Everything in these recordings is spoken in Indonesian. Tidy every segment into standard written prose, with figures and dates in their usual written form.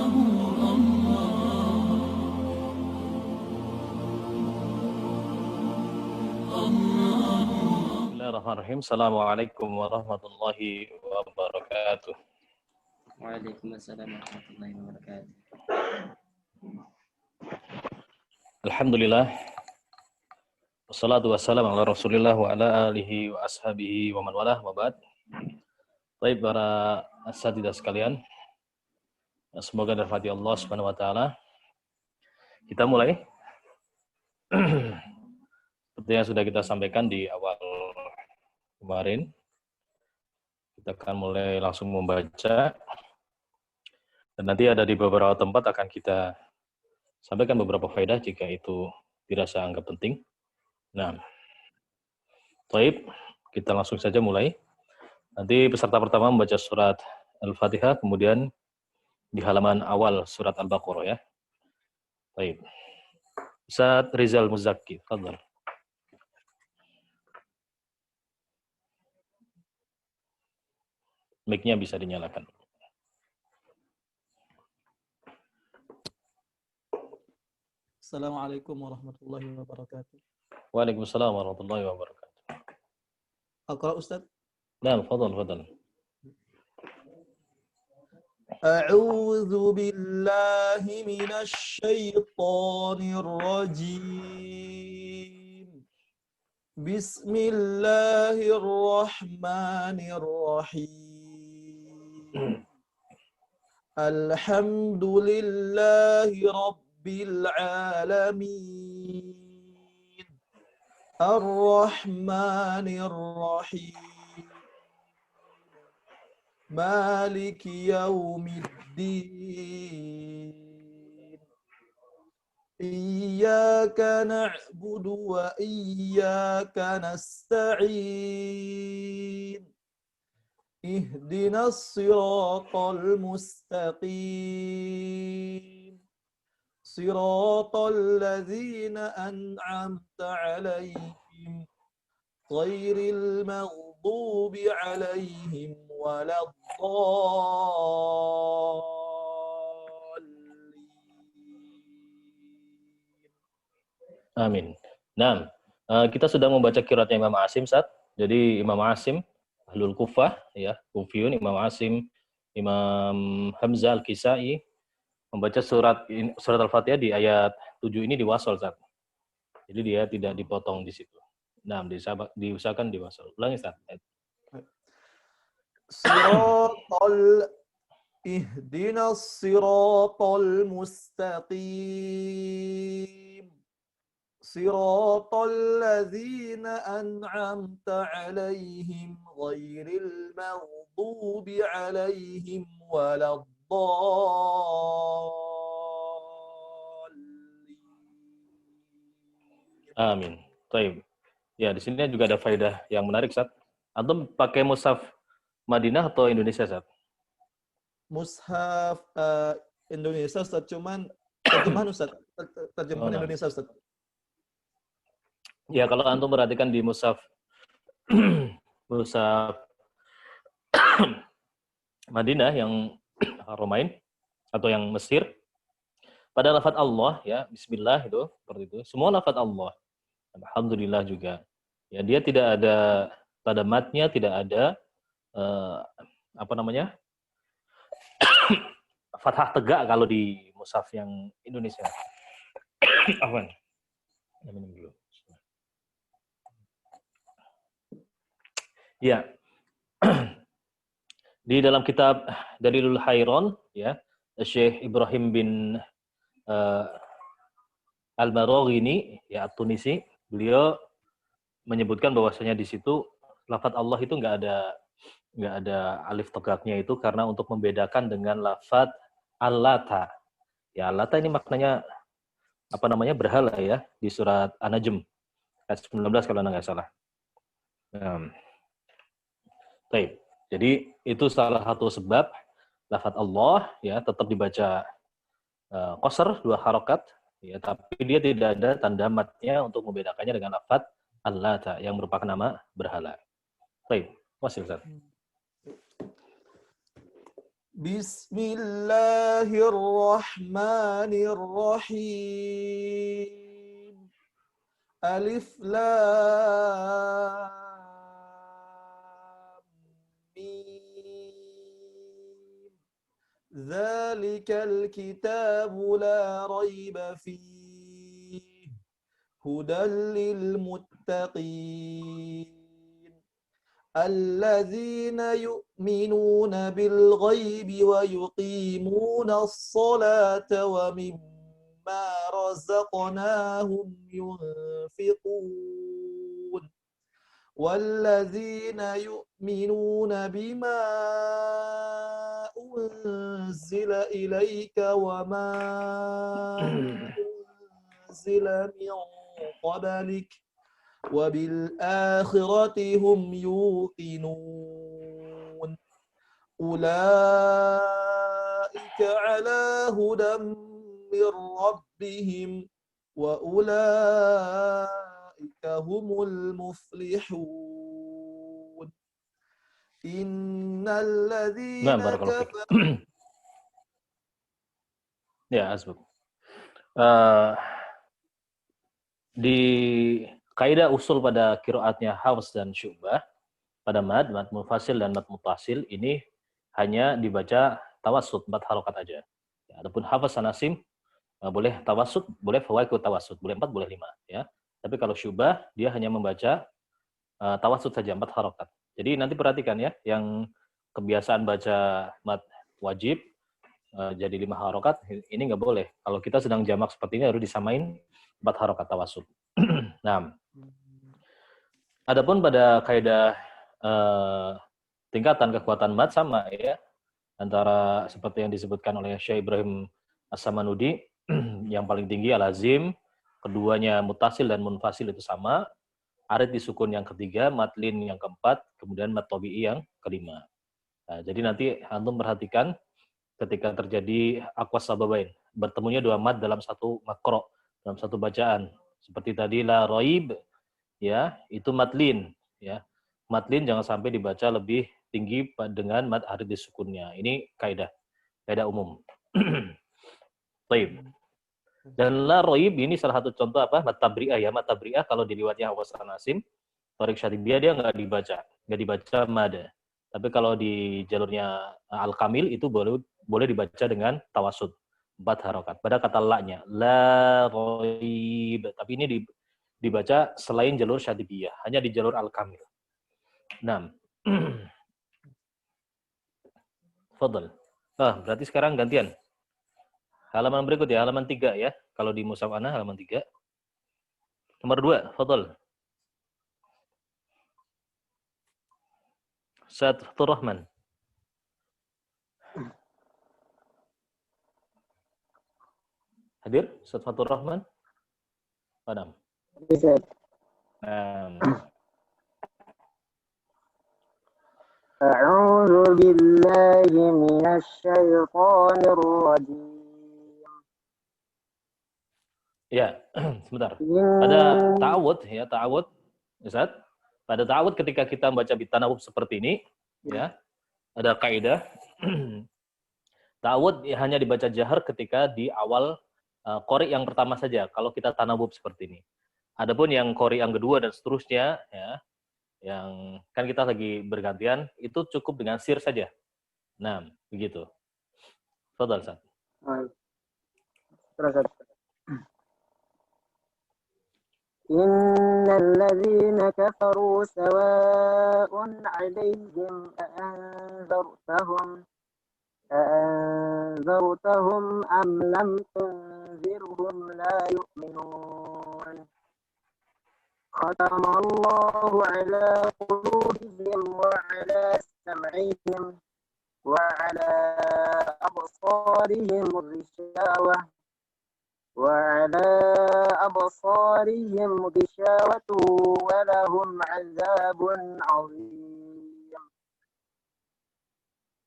Bismillahirrahmanirrahim. Assalamualaikum warahmatullahi wabarakatuh. Waalaikumsalam warahmatullahi wabarakatuh. Alhamdulillah. Wassalatu wassalamu ala Rasulillah wa ala alihi wa ashabihi wa man walah wa ba'd. Baik para asatidzah sekalian. Semoga dirahmati Allah Subhanahu wa taala. Kita mulai. Seperti yang sudah kita sampaikan di awal kemarin, kita akan mulai langsung membaca, dan nanti ada di beberapa tempat akan kita sampaikan beberapa faedah jika itu dirasa anggap penting. Nah, baik, kita langsung saja mulai. Nanti peserta pertama membaca surat Al-Fatihah, kemudian di halaman awal surat Al-Baqarah ya. Baik. Ustaz Rizal Muzaki, fadhal. Mic-nya bisa dinyalakan. Assalamualaikum warahmatullahi wabarakatuh. Waalaikumsalam warahmatullahi wabarakatuh. Aqra Ustaz. Nah, fadhal. A'udzu billahi minasy syaithanir rajim. Bismillahirrahmanirrahim. Alhamdulillahi rabbil alamin. Ar-Rahmanir Rahim. Maliki yaumiddin. Iyyaka na'budu wa iyyaka nasta'in. Ihdinas siratal mustaqim. Siratal ladzina an'amta 'alaihim ghairil maghdubi 'alaihim waladdallin. Amin. Nah, kita sudah membaca qiraatnya Imam Asim, Ustaz. Jadi Imam Asim Ahlul Kufah ya, Kufiyun, Imam Asim, Imam Hamzah Al-Kisai membaca surat Al-Fatihah di ayat 7 ini diwasal, Ustaz. Jadi dia tidak dipotong di situ. Nah, diusahakan diwasal. Ulangi, Ustaz. Ihdinas siratal mustaqim. Siratal ladzina an'amta 'alaihim ghairil maghdubi 'alaihim waladdallin. Amin. Baik. Ya, di sini juga ada faedah yang menarik, Ustaz. Antum pakai mushaf Madinah atau Indonesia, Ustaz? Mushaf Indonesia, Ustaz, cuman terjemahan Ustaz, terjemahan Indonesia, Ustaz. Ya, kalau antum perhatikan di mushaf mushaf Madinah yang Haramain atau yang Mesir, pada lafaz Allah ya, bismillah itu seperti itu. Semua lafaz Allah. Alhamdulillah juga. Ya, dia tidak ada pada matnya, tidak ada fathah tegak kalau di mushaf yang Indonesia. Afwan. Minum dulu. Ya. Di dalam kitab Dalilul Hayron ya, Syekh Ibrahim bin Al-Maraghini ya, At-Tunisi, beliau menyebutkan bahwasanya di situ lafaz Allah itu nggak ada alif tegaknya, itu karena untuk membedakan dengan lafaz Al-Lata. Ya, Al-Lata ini maknanya berhala ya, di surat An-Najm ayat 19 kalau nggak salah. Baik. Jadi itu salah satu sebab lafaz Allah ya tetap dibaca qasar 2 harokat ya, tapi dia tidak ada tanda matnya untuk membedakannya dengan lafaz Al-Lata yang merupakan nama berhala. Baik, masih Ustaz. Bismillahirrahmanirrahim. Alif Lam Mim. Dzalikal kitabu la raiba fihi. Hudal lil muttaqin. الذين يؤمنون بالغيب ويقيمون الصلاة ومما رزقناهم ينفقون والذين يؤمنون بما أنزل إليك وما أنزل من قبلك وبالآخرة هم يوقنون أولئك على هدى من ربهم وأولئك هم المفلحون إن الذين Nah, barakallahu fiik. كفروا Ya, asbab. Di kaidah usul pada qiraatnya Hafs dan Syu'bah, pada mad munfasil dan mad muttasil ini hanya dibaca tawassut 4 harokat aja. Ya, adapun Hafs dan Asim boleh tawassut, boleh fawaikut tawassut, boleh 4, boleh 5 ya. Tapi kalau Syu'bah dia hanya membaca tawassut saja 4 harokat. Jadi nanti perhatikan ya, yang kebiasaan baca mad wajib jadi 5 harokat, ini nggak boleh. Kalau kita sedang jamak seperti ini harus disamain 4 harokat tawassut. Nah, adapun pada kaidah tingkatan kekuatan mad sama ya, antara seperti yang disebutkan oleh Syekh Ibrahim As-Samanudi, yang paling tinggi al-azim, keduanya mutasil dan munfasil itu sama, arid disukun yang ketiga, madlin yang keempat, kemudian mad tabi'i yang kelima. Nah, jadi nanti antum perhatikan ketika terjadi aqwas sababain, bertemunya dua mad dalam satu makro, dalam satu bacaan. Seperti tadi la raib, ya, itu madlin, ya. Madlin jangan sampai dibaca lebih tinggi dengan mad arid disukunnya. Ini kaidah umum. Baik. Dan la raib ini salah satu contoh apa? Mad tabri'ah ya, mad tabri'ah kalau di riwayatnya Hawas Nasim, Tariq Syatibiyah dia nggak dibaca mad. Tapi kalau di jalurnya Al-Kamil itu boleh dibaca dengan tawassut 4 harokat. Pada kata la-nya, la raib. Tapi ini dibaca selain jalur Syatibiyah, hanya di jalur Al-Kamil. Nah, fadal. Berarti sekarang gantian. Halaman berikut ya, halaman 3 ya. Kalau di Mushaf Ana halaman 3. Nomor 2, fadal. Ustaz Fathur Rahman. Hadir? Ustaz Fathur Rahman? Padam. أعوذ بالله من الشيطان الرجيم. Ya, sebentar. Pada ta'awud ya, ta'awud, Ustaz. Pada ta'awud ketika kita membaca bitanawub seperti ini, ya, ada kaidah. Ta'awud hanya dibaca jahar ketika di awal qori yang pertama saja, kalau kita tanawub seperti ini. Adapun yang qori yang kedua dan seterusnya, ya, yang kan kita lagi bergantian, itu cukup dengan sir saja. Nah, begitu. Fadhal, Ustaz. إن الذين كفروا سواء عليهم أأنذرتهم أم لم تنذرهم لا يؤمنون ختم الله على قلوبهم وعلى سمعهم وعلى أبصارهم غشاوة ولهم عذاب عظيم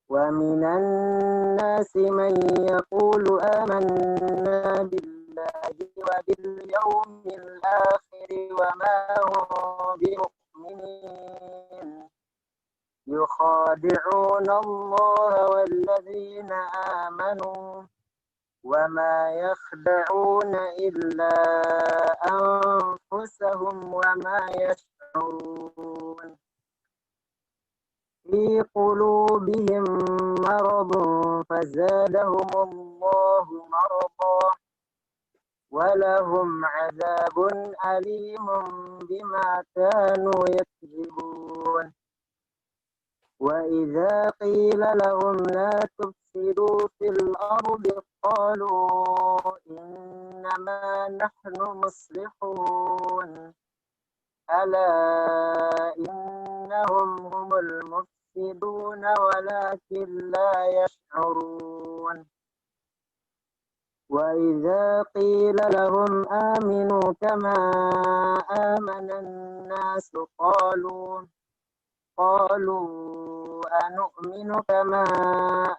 ومن الناس من يقول آمنا بالله وباليوم الآخر وما هم بمؤمنين يخادعون الله والذين آمنوا وما يخدعون إلا أنفسهم وما يشعرون في قلوبهم مرض فزادهم الله مرضا ولهم عذاب أليم بما كانوا يكذبون وإذا قيل لهم لا تفسدوا في الأرض قالوا إنما نحن مصلحون ألا إنهم هم المفسدون ولكن لا يشعرون وإذا قيل لهم آمنوا كما آمن الناس قالوا أنؤمن كما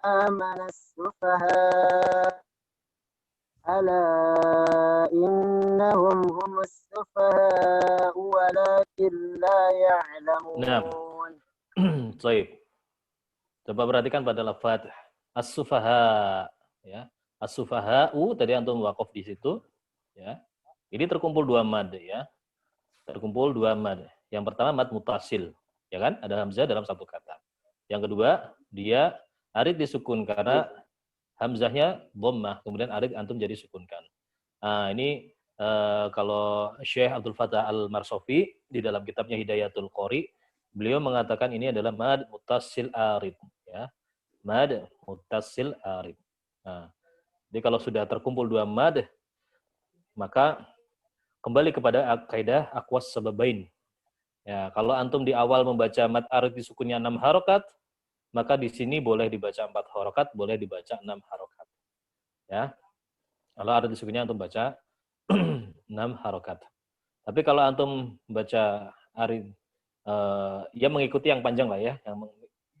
آمن السفهاء ألا إنهم هم السفهاء ولكن لا يعلمون. Baik. Coba perhatikan pada lafaz as-sufaha, ya. As-sufaha'u tadi antum waqaf di situ, ya. Ini terkumpul dua mad, ya. Terkumpul dua mad. Yang pertama mad mutasil, ya kan? Ada hamzah dalam satu kata. Yang kedua, dia arid disukun karena hamzahnya dhammah, kemudian arid antum jadi sukunkan. Nah, ini kalau Syekh Abdul Fattah Al-Marsofi di dalam kitabnya Hidayatul Qori, beliau mengatakan ini adalah mad muttasil arid, ya. Mad muttasil arid. Nah, jadi kalau sudah terkumpul dua mad, maka kembali kepada kaidah aqwas sababain. Ya, kalau antum di awal membaca mad arid disukunnya 6 harokat, maka di sini boleh dibaca 4 harokat, boleh dibaca 6 harokat. Ya. Kalau arid disukunnya antum baca 6 harokat. Tapi kalau antum baca arid ya mengikuti yang panjang lah ya, yang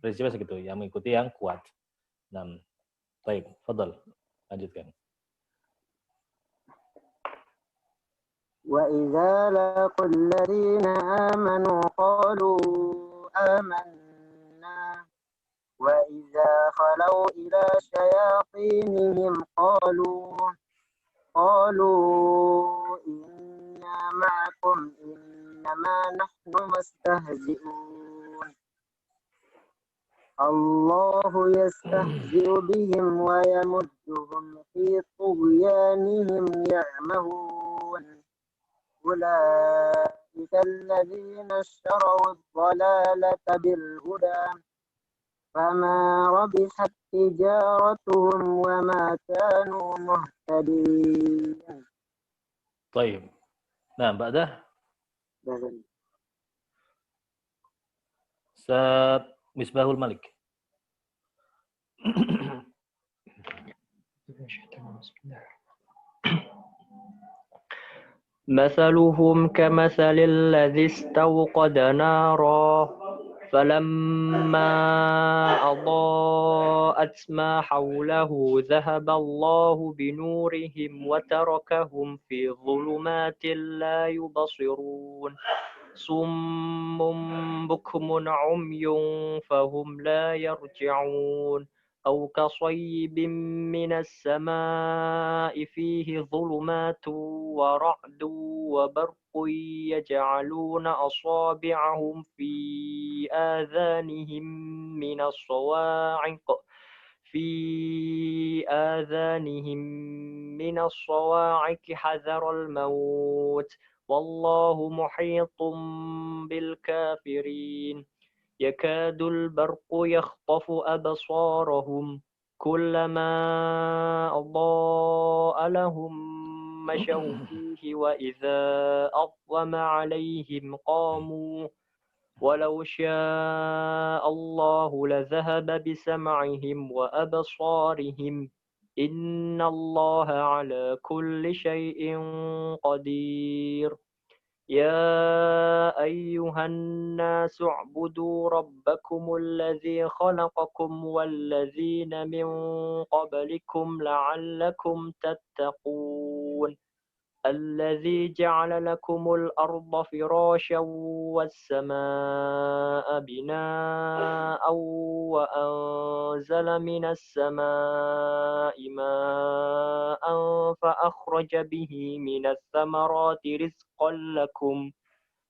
prinsipnya segitu, yang mengikuti yang kuat. Nah, baik, fadhal, lanjutkan. وإذا لقوا الذين آمنوا قالوا آمنا وإذا خلوا إلى شياطينهم قالوا إنا معكم إنما نحن مستهزئون الله يستهزئ بهم ويمدهم في طغيانهم يعمهون أولئك الذين اشتروا الضلالة بالهدى فما ربحت تجارتهم وما كانوا مهتدين. طيب. Nah, بعده Ustaz Misbahul Malik. مثلهم كمثل الذي استوقد نارا فلما أضاءت ما حوله ذهب الله بنورهم وتركهم في ظلمات لا يبصرون صم بكم عمي فهم لا يرجعون أو كصيب من السماء فيه ظلمات ورعد وبرق يجعلون أصابعهم في آذانهم من الصواعق حذر الموت والله محيط بالكافرين يكاد البرق يخطف أبصارهم كلما أضاء لهم مشوا فيه وإذا أظلم عليهم قاموا ولو شاء الله لذهب بسمعهم وأبصارهم إن الله على كل شيء قدير يا أيها الناس اعبدوا ربكم الذي خلقكم والذين من قبلكم لعلكم تتقون. الذي جعل لكم الأرض فراشا والسماء بناء وأنزل من السماء ماء فأخرج به من الثمرات رزقا لكم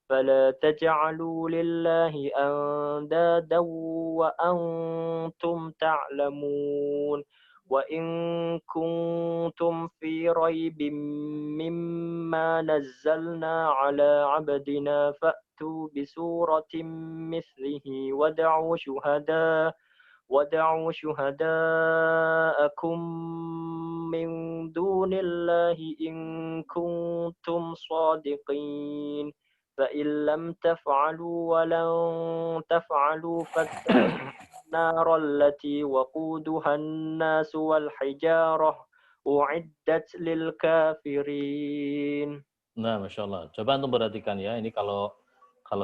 فلا تجعلوا لله أندادا وأنتم تعلمون وإن كنتم في ريب مما نزلنا على عبدنا فأتوا بسورة مثله ودعوا شهداءكم من دون الله إن كنتم صادقين فإن لم تفعلوا ولن تفعلوا فاتقوا النار التي وقودها الناس والحجارة أعدت للكافرين. Nah, Masya Allah. Coba antum perhatikan ya, ini kalau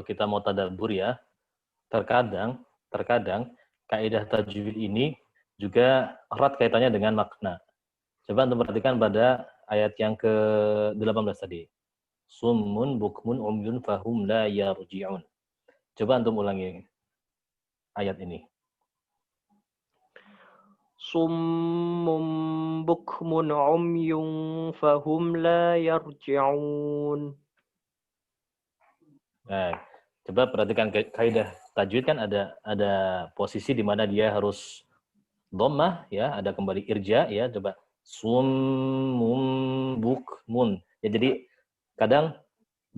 kita mau tadabbur ya, terkadang kaidah tajwid ini juga erat kaitannya dengan makna. Coba antum perhatikan pada ayat yang ke-18 tadi. Summun bukmun umyun fahum la yarji'un. Coba antum ulangi ayat ini. Summum bukmun umyun fahum la yarji'un. Nah, coba perhatikan kaidah tajwid kan ada posisi di mana dia harus dhammah ya, ada kembali irja ya, coba summum bukmun. Ya, jadi kadang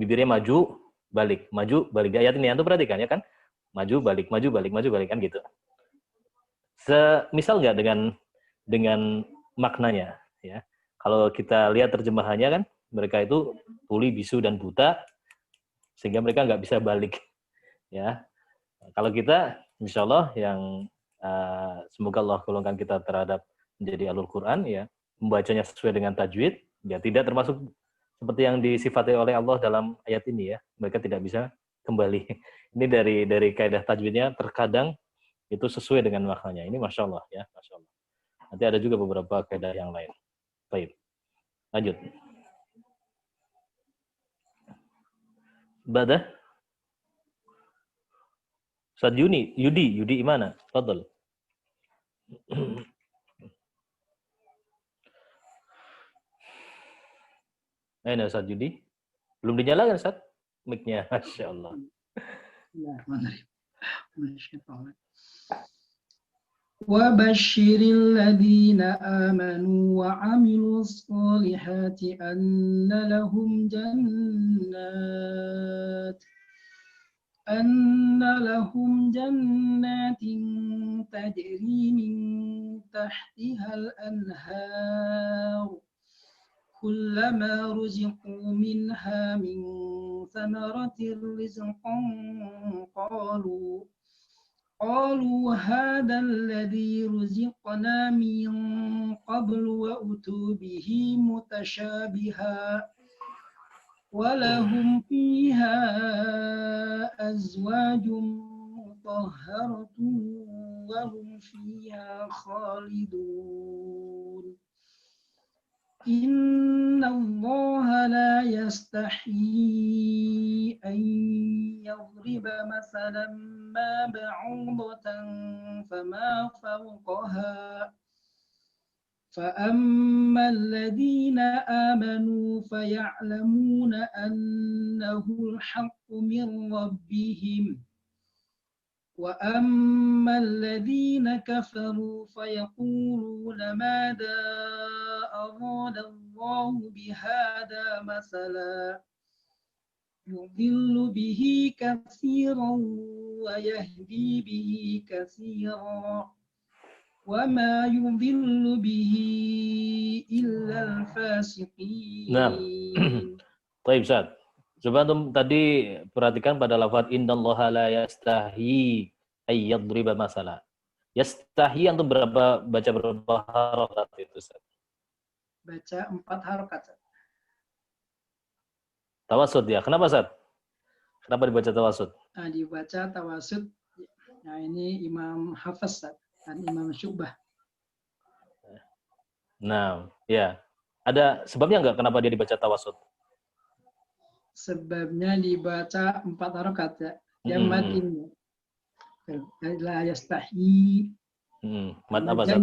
bibirnya maju balik di ayat ini antum perhatikan ya kan, maju balik kan gitu. Semisal nggak dengan maknanya ya. Kalau kita lihat terjemahannya kan mereka itu tuli, bisu dan buta sehingga mereka nggak bisa balik ya. Kalau kita insya Allah yang semoga Allah golongkan kita terhadap menjadi alul Quran ya, membacanya sesuai dengan tajwid ya, tidak termasuk seperti yang disifati oleh Allah dalam ayat ini ya, mereka tidak bisa kembali. Ini dari kaidah tajwidnya terkadang itu sesuai dengan maknanya. Ini Masya Allah ya, Masya Allah. Nanti ada juga beberapa kaidah yang lain. Baik, lanjut. Badah. Ustaz Yudi mana? Fadl. Ayo Ustaz Yudi. Belum dinyalakan Ustaz mic-nya. Masya Allah. وبشر الذين آمنوا وعملوا الصالحات أن لهم جنات تجري من تحتها الأنهار كلما رزقوا منها من ثمرة رزقا قالوا هذا الذي رزقنا من قبل وأتوا به متشابها ولهم فيها أزواج مطهرة وهم فيها خالدون إن الله لا يستحيي أن يضرب مثلا ما بعوضة فما فوقها فأما الذين آمنوا فيعلمون أنه الحق من ربهم وأما الذين كفروا فيقولون ماذا أراد الله بهذا مثلا يضل به كثيرا ويهدي به كثيرا وما يضل به إلا الفاسقين. Nah, baik Ustaz. Coba antum tadi perhatikan pada lafaz innallaha la yastahi ay yadriba masala. Yastahi antum baca berapa harakat itu Ustaz? Baca 4 harakat. Tawasud ya. Kenapa Ustaz? Kenapa dibaca tawasud? Nah, dibaca tawasud. Nah, ini Imam Hafiz dan Imam Syu'bah. Nah, ya. Ada sebabnya nggak kenapa dia dibaca tawasud? sebabnya dibaca 4 harokat ya. Yang mad ini. La yastahi. Mad apa, Ustaz?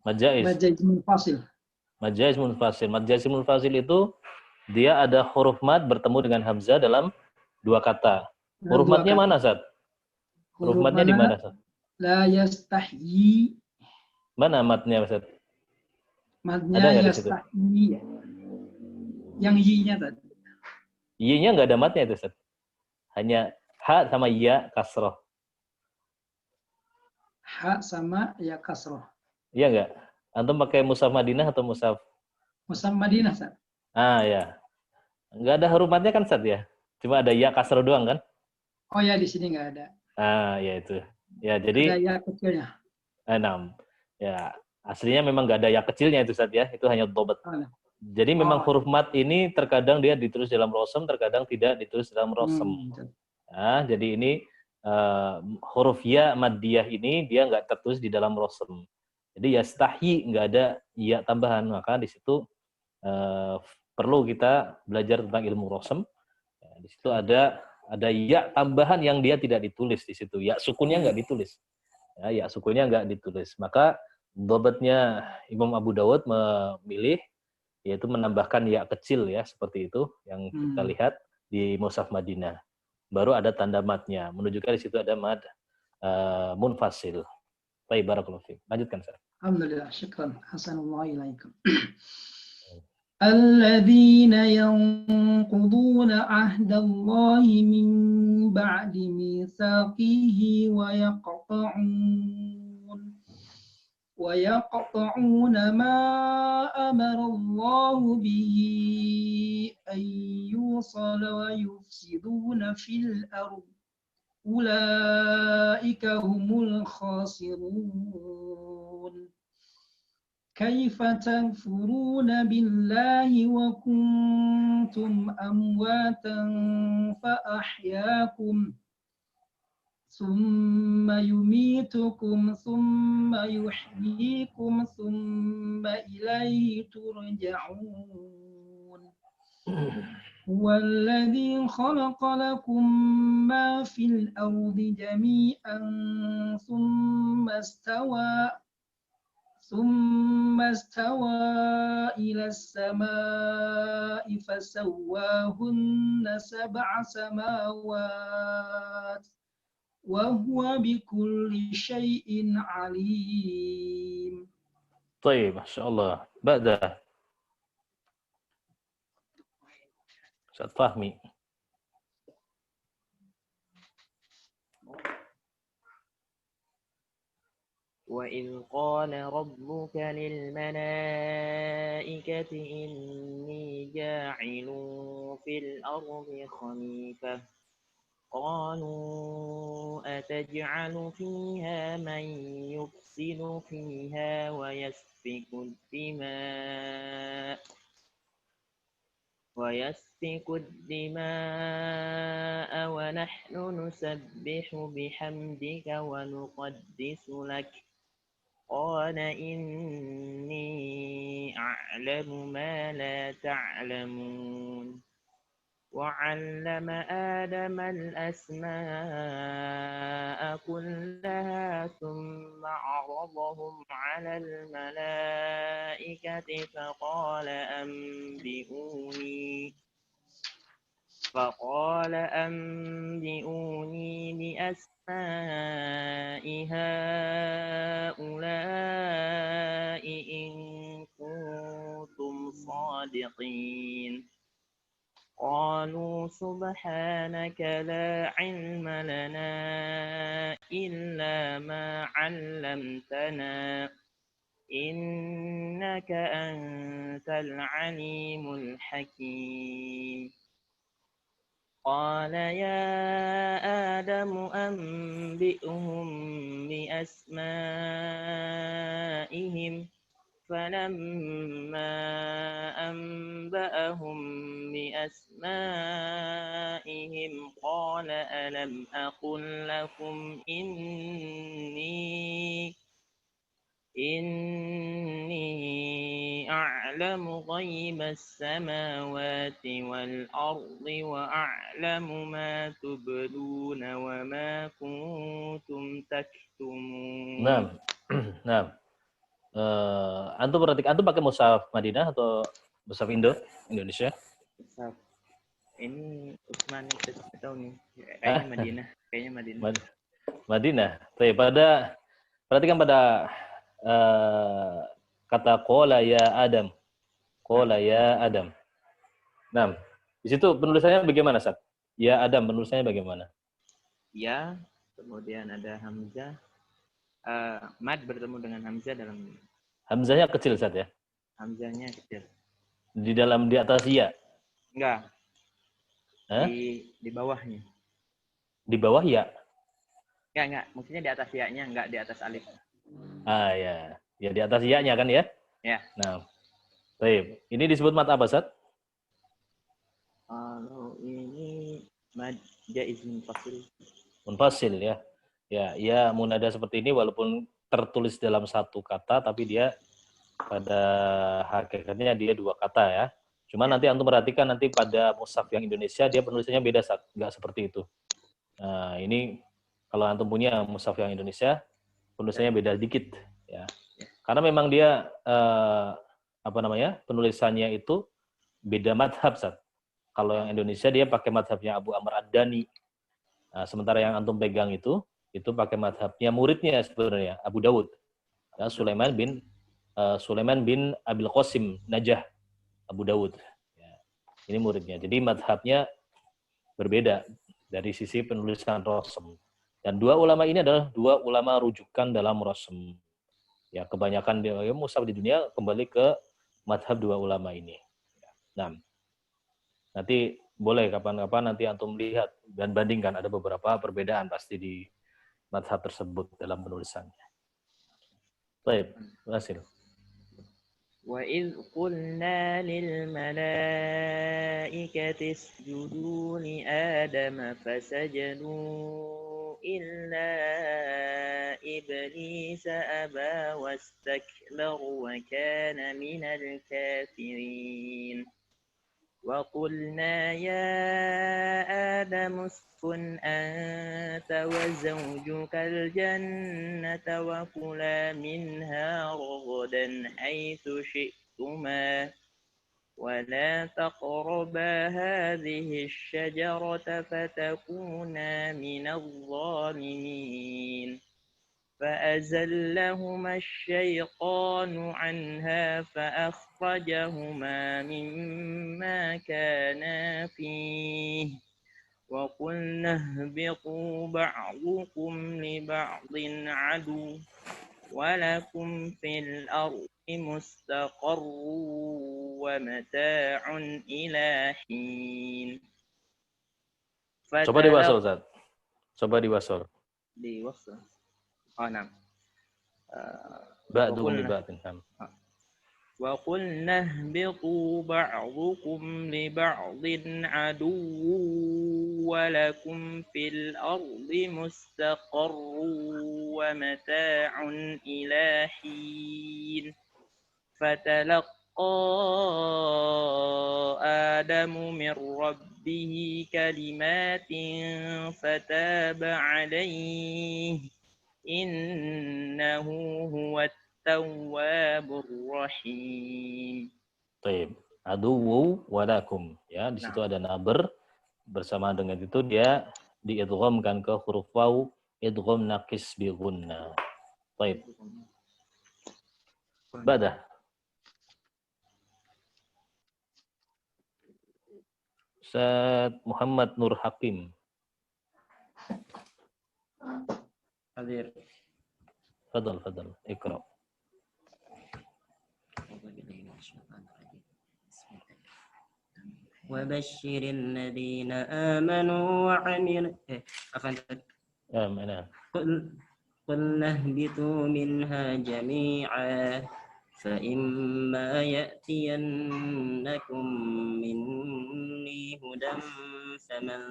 Mad jaiz. Mad jaiz munfasil. Mad jaiz munfasil. Mad jaiz munfasil itu dia ada huruf mad bertemu dengan hamzah dalam 2 kata. Huruf madnya mana, Ustaz? Huruf madnya di mana, Ustaz? La yastahi. Mana madnya, Ustaz? Madnya yastahi. Yang yi-nya tadi. Y-nya nggak ada madnya itu, Ustaz. Hanya ha sama ya kasroh. Ha sama ya kasroh. Iya nggak? Antum pakai mushaf Madinah atau mushaf? Mushaf Madinah, Ustaz. Ah ya. Nggak ada huruf madnya kan, Ustaz ya? Cuma ada ya kasroh doang kan? Oh ya, di sini nggak ada. Ah ya itu. Ya jadi. Ada ya kecilnya. 6. Ya aslinya memang nggak ada ya kecilnya itu, Ustaz ya. Itu hanya dobat. Jadi memang huruf mad ini terkadang dia ditulis dalam rosem, terkadang tidak ditulis dalam rosem. Nah, jadi ini huruf ya maddiyah ini dia nggak tertulis di dalam rosem. Jadi yastahi nggak ada ya tambahan, maka di situ perlu kita belajar tentang ilmu rosem. Di situ ada ya tambahan yang dia tidak ditulis di situ. Ya sukunnya nggak ditulis. Ya sukunnya nggak ditulis. Maka dobatnya Imam Abu Dawud memilih yaitu menambahkan ya kecil ya seperti itu yang kita lihat di Mushaf Madinah. Baru ada tanda madnya, menunjukkan di situ ada mad munfasil. Baik, barakallahu fiik. Lanjutkan, Ustaz. Alhamdulillah, syukran. Hasanullah ilaikum. Alladzina yanquduna ahdallahi min ba'di mitsaqihi wa يقطعون ما أمر الله به أن يوصل ويفسدون في الأرض أولئك هم الخاسرون كيف تكفرون بالله وكنتم أمواتا فأحياكم ثم يميتكم ثم يحييكم ثم إليه ترجعون هو الذي خلق لكم ما في الأرض جميعا ثم استوى إلى السماء فسواهن 7 سماوات وهو بكل شيء عليم. طيب ما شاء الله. بعد Ustaz Fahmi. وإذ قال ربك للملائكة إني جاعل في الأرض خليفة قالوا أتجعل فيها من يفسد فيها ويسفك الدماء ونحن نسبح بحمدك ونقدس لك قال إني أعلم ما لا تعلمون وعلم آدم الأسماء كلها ثم عرضهم على الملائكة فقال أنبئوني بأسماء هؤلاء إن كنتم صادقين قالوا سبحانك لا علم لنا إلا ما علمتنا إنك أنت العليم الحكيم قال يا آدم أنبئهم بأسمائهم فلما أنبأهم بأسمائهم قال ألم أقل لكم إني أعلم يعلم غيب السماوات والأرض وأعلم ما تبدون وما كنتم تكتمون. Nah, antum pakai mushaf Madinah atau mushaf Indonesia? Ini Utsmani saya tahu nih. Kayaknya Madinah. Madinah. Baik, perhatikan pada kata qala ya Adam. Qala ya Adam. Nah, di situ penulisannya bagaimana, Sat? Ya Adam, penulisannya bagaimana? Ya, kemudian ada hamzah. Mad bertemu dengan hamzah dalam. Hamzahnya kecil, Sat, ya? Hamzahnya kecil. Di atas ya? Enggak. Hah? Di bawahnya. Di bawah ya? Enggak. Maksudnya di atas ya-nya, enggak di atas alif. Ah, ya. Ya, di atas ya-nya kan ya? Ya. Nah, baik. Ini disebut mad apa, Sat? Kalau ini mad jaiz munfasil. Munfasil, ya. Ya, munada seperti ini walaupun tertulis dalam satu kata, tapi dia pada hakikatnya dia dua kata ya. Cuma nanti antum perhatikan nanti pada mushaf yang Indonesia dia penulisannya beda, Sat. Nggak seperti itu. Nah, ini kalau antum punya mushaf yang Indonesia, penulisannya beda dikit ya. Karena memang dia penulisannya itu beda madhab, Sat. Kalau yang Indonesia dia pakai madhabnya Abu Amr Ad-Dani. Nah, sementara yang antum pegang itu pakai madhabnya muridnya sebenarnya Abu Dawud. Ya, Sulaiman bin Abil Qasim Najah Abu Dawud. Ya, ini muridnya. Jadi madhabnya berbeda dari sisi penulisan rasm. Dan dua ulama ini adalah dua ulama rujukan dalam rasm. Ya, kebanyakan mushaf di dunia kembali ke madhab dua ulama ini. Nah, nanti boleh kapan-kapan nanti antum lihat dan bandingkan, ada beberapa perbedaan pasti di madhab tersebut dalam penulisannya. Baik, berhasil. وَإِذْ قُلْنَا لِلْمَلَائِكَةِ اسْجُدُوا لِآدَمَ فَسَجَدُوا إِلَّا إِبْلِيسَ أَبَى وَاسْتَكْبَرَ وَكَانَ مِنَ الْكَافِرِينَ وَقُلْنَا يَا آدَمُ اسْكُنْ أَنْتَ وَزَوْجُكَ الْجَنَّةَ وَكُلَا مِنْهَا رَغَدًا حَيْثُ شِئْتُمَا وَلَا تَقْرَبَا هَذِهِ الشَّجَرَةَ فَتَكُونَا مِنَ الظَّالِمِينَ فأزلهما الشيطان عنها فأخرجهما مما كانا فيه وقلنا اهبطوا بعضكم لبعض عدو ولكم في الأرض مستقر ومتاع إلى حين. Coba diwasal, Ustaz. Coba diwasal. Diwasal. Oh, nah. وَقُلْنَا اهْبِطُوا بَعْضُكُمْ لِبَعْضٍ عَدُوٌّ وَلَكُمْ فِي الْأَرْضِ مُسْتَقَرٌّ وَمَتَاعٌ إِلَى حِينٍ فَتَلَقَّى آدَمُ مِنْ رَبِّهِ كَلِمَاتٍ فَتَابَ عَلَيْهِ Innahu huwat tawwabur rahim. Baik. Aduwu walakum. Ya, di situ ada naber. Bersama dengan itu dia diidghamkan ke huruf waw, idgham naqis bi gunna. Baik. Badah. Ustaz Muhammad Nur Hakim. Hadir. Fadal, ikra. وبشر الذين آمنوا وعملوا قلنا اهبطوا منها جميعا فإما يأتينكم مني هدى فمن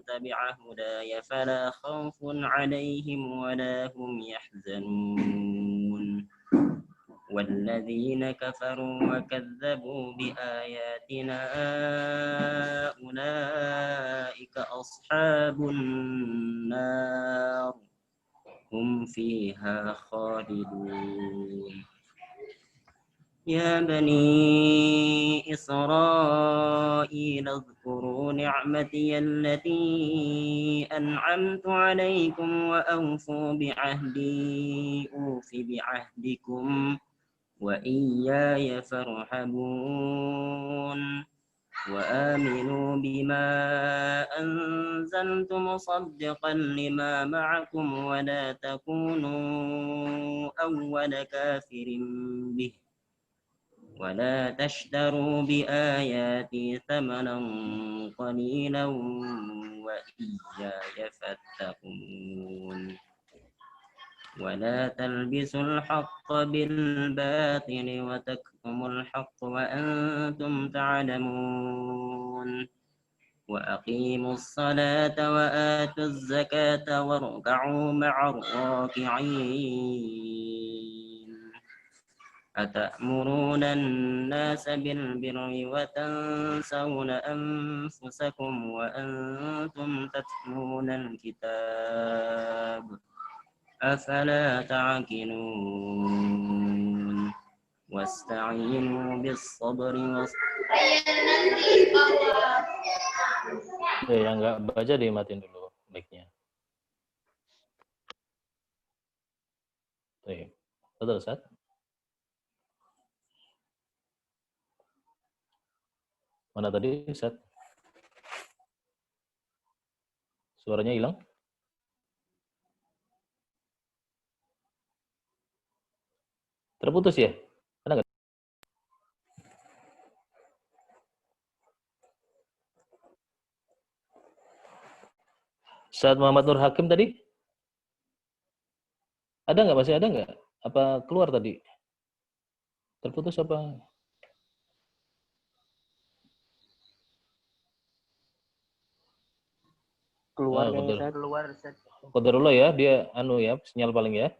تبع هداي فلا خوف عليهم ولا هم يحزنون والذين كفروا وكذبوا بآياتنا أولئك أصحاب النار هم فيها خالدون يا بني إسرائيل اذكروا نعمتي التي أنعمت عليكم وأوفوا بعهدي أوف بعهدكم وإياي فارهبون وآمنوا بما أنزلت مصدقا لما معكم ولا تكونوا أول كافر به ولا تشتروا بآياتي ثمنا قليلا وإياي فاتقون ولا تلبسوا الحق بالباطل وتكتموا الحق وأنتم تعلمون وأقيموا الصلاة وآتوا الزكاة واركعوا مع الراكعين أتأمرون الناس بالبر وتنسون أنفسكم وأنتم تتلون الكتاب أفلا تعقلون واستعينوا بالصبر Yang nggak baca dimatiin dulu mic-nya. Betul, Ustaz? Mana tadi, Ustaz? Suaranya hilang? Terputus ya? Ada nggak? Ustaz Muhammad Nur Hakim tadi? Ada nggak? Masih ada nggak? Apa keluar tadi? Terputus apa? Keluar Oh, kayaknya, Ustaz. Keluar, Ustaz. Qadarullah ya, dia ya, sinyal paling ya.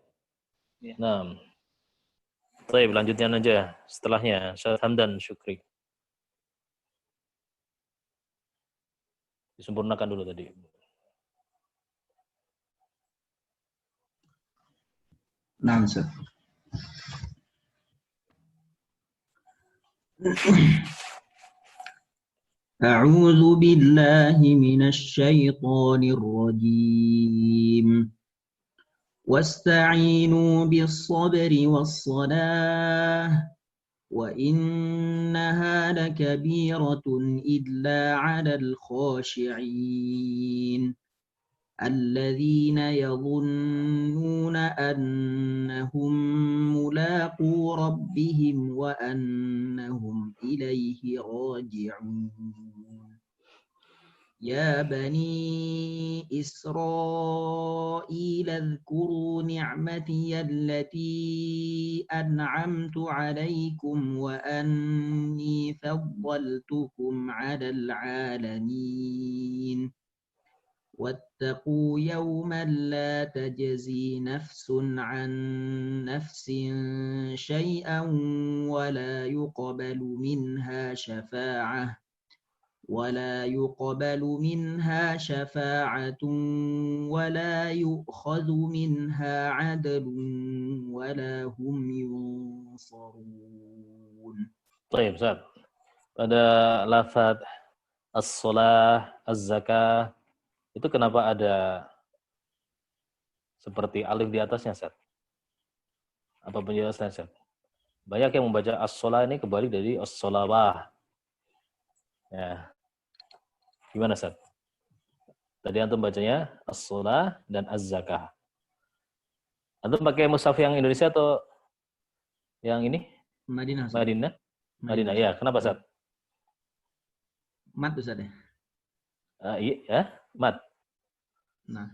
Ya. Nah, baik, lanjutnya aja. Setelahnya, Ustaz Hamdan Syukri. Disempurnakan dulu tadi. Nah, Ustaz. أعوذ بالله من الشيطان الرجيم واستعينوا بالصبر والصلاة وإنها لكبيرة إلا على الخاشعين الذين يظنون أنهم ملاقو ربهم وأنهم إليه راجعون يا بني إسرائيل اذكروا نعمتي التي أنعمت عليكم وأني فضلتكم على العالمين واتقوا يوما لا تجزي نفس عن نفس شيئا ولا يقبل منها شفاعة ولا يؤخذ منها عدل ولا هم ينصرون. Baik, Ustaz. Pada lafaz as-shalah, az-zakah, itu kenapa ada seperti alif di atasnya, Ustaz? Apa penjelasannya, Ustaz? Banyak yang membaca as-shalah ini kebalik dari as-shalawah. Ya. Gimana, Ustaz? Tadi antum bacanya as-shalah dan az-zakah. Antum pakai mushaf yang Indonesia atau yang ini? Madinah. Ustaz. Madinah, ya. Kenapa, Ustaz? Mat, Ustaz ya? Iya, mat. Nah.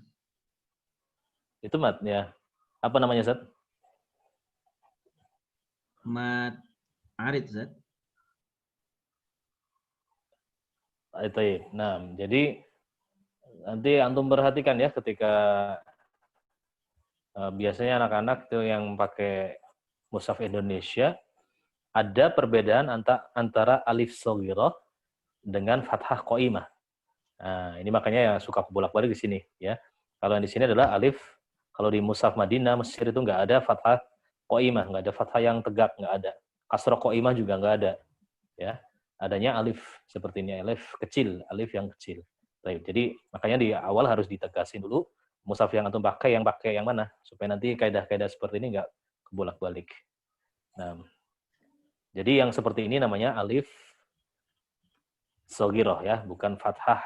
Itu mat, ya. Apa namanya, Ustaz? Mat arid, Ustaz. Itu. Nah, jadi nanti antum perhatikan ya ketika biasanya anak-anak itu yang pakai mushaf Indonesia ada perbedaan antara alif shaghirah dengan fathah qaimah. Nah, ini makanya yang suka bolak-balik di sini ya. Kalau yang di sini adalah alif, kalau di mushaf Madinah, Mesir itu nggak ada fathah qaimah, nggak ada fathah yang tegak, nggak ada. Kasrah qaimah juga nggak ada. Ya, adanya alif seperti ini, alif kecil, alif yang kecil. Baik, jadi makanya di awal harus ditegasin dulu mushaf yang antum pakai yang mana supaya nanti kaidah-kaidah seperti ini nggak kebolak-balik. Nah, jadi yang seperti ini namanya alif shaghirah ya, bukan fathah